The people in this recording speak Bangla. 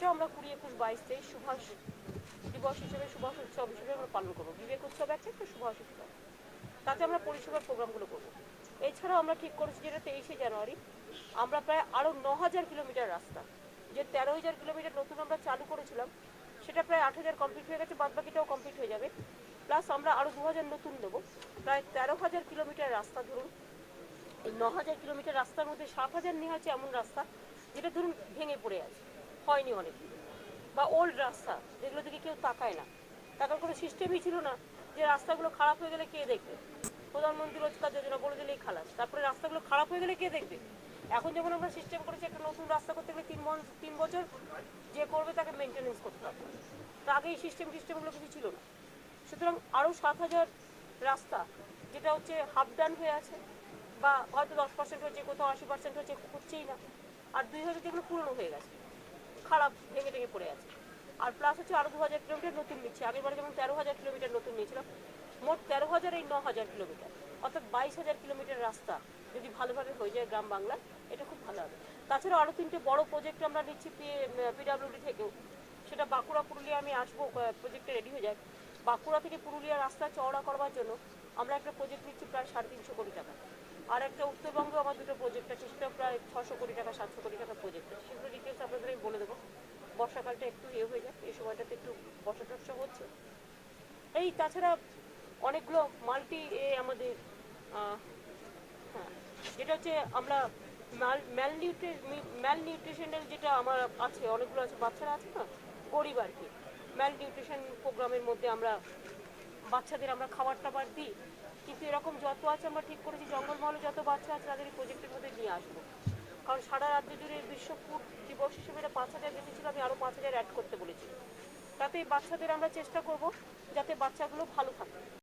সেটাও আমরা 20, 21, 22, 23 সুভাষ দিবস হিসেবে, সুভাষ উৎসব হিসেবে আমরা পালন করবো। বিবেক উৎসব একটা, সুভাষ উৎসব, তাতে আমরা পরিষেবার প্রোগ্রামগুলো করবো। এছাড়াও আমরা ঠিক করেছি যেটা 23শে জানুয়ারি আমরা প্রায় আরও 9,000 কিলোমিটার রাস্তা, যে 13,000 কিলোমিটার নতুন আমরা চালু করেছিলাম সেটা প্রায় 8,000 কমপ্লিট হয়ে গেছে, বাদবাকিটাও কমপ্লিট হয়ে যাবে। প্লাস আমরা আরও 2,000 নতুন দেবো, প্রায় 13,000 কিলোমিটার রাস্তা। ধরুন এই 9,000 কিলোমিটার রাস্তার মধ্যে 7,000 নেওয়া হচ্ছে এমন রাস্তা যেটা ধরুন ভেঙে পড়ে আছে, হয়নি অনেক, বা ওল্ড রাস্তা যেগুলো দিকে কেউ তাকায় না, তাকার কোনো সিস্টেমই ছিল না, যে রাস্তাগুলো খারাপ হয়ে গেলে কে দেখবে, প্রধানমন্ত্রী রোজগার যোজনা বলে দিলেই খালাস, তারপরে রাস্তাগুলো খারাপ হয়ে গেলে কে দেখবে। এখন যেমন আমরা সিস্টেম করেছি একটা নতুন রাস্তা করতে গেলে 3 বছর যে করবে তাকে মেনটেনেন্স করতে হবে, তো আগে এই সিস্টেমগুলো কিছু ছিল না। সুতরাং আরও 7,000 রাস্তা যেটা হচ্ছে হাফ ডান হয়ে আছে, বা হয়তো 10% হয়েছে, কোথাও 80% হয়েছে, হচ্ছেই না। আর 2,000 যেগুলো পুরনো হয়ে গেছে, খারাপ, ভেঙে টেঙে পড়ে আছে। আর প্লাস হচ্ছে আরও 2,000 কিলোমিটার নতুন নিচ্ছে। আগেরবারে যেমন 13,000 কিলোমিটার নতুন নিয়েছিলাম, মোট 13,000, এই 9,000 কিলোমিটার, অর্থাৎ 22,000 কিলোমিটার রাস্তা যদি ভালোভাবে হয়ে যায় গ্রাম বাংলা, এটা খুব ভালো হবে। তাছাড়া আরও 3টে বড় প্রজেক্ট আমরা নিচ্ছি পিডাব্লিউডি থেকেও, সেটা বাঁকুড়া পুরুলিয়া, আমি আসবো, প্রজেক্টটা রেডি হয়ে যায়। বাঁকুড়া থেকে পুরুলিয়া রাস্তা চওড়া করবার জন্য আমরা একটা প্রজেক্ট নিচ্ছি প্রায় 350 কোটি টাকা। আর একটা উত্তরবঙ্গে আমার 2টো প্রজেক্ট আছে, সেটা প্রায় 600 কোটি টাকা, 700 কোটি টাকা প্রজেক্ট আছে। সেগুলো ডিটেলস আপনাদের আমি বলে দেবো। বর্ষাকালটা একটু হয়ে যায়, এই সময়টাতে একটু বর্ষা টর্ষা হচ্ছে। এই তাছাড়া অনেকগুলো মাল্টি আমাদের হ্যাঁ, যেটা হচ্ছে আমরা ম্যালনিউট্রিশনাল যেটা আমার আছে, অনেকগুলো আছে, বাচ্চারা আছে না গরিব আর কি, ম্যালনিউট্রিশন প্রোগ্রামের মধ্যে আমরা বাচ্চাদের আমরা খাবার টাবার দিই। কিন্তু এরকম যত আছে আমরা ঠিক করেছি জঙ্গলমহলে যত বাচ্চা আছে তাদের এই প্রজেক্টের মধ্যে নিয়ে আসবো। কারণ সারা রাজ্য জুড়ে বিশ্ব ফুড দিবস হিসেবে 5,000 বেশি ছিল, আমি আরও 5,000 অ্যাড করতে বলেছি। তাতে বাচ্চাদের আমরা চেষ্টা করব যাতে বাচ্চাগুলো ভালো থাকে।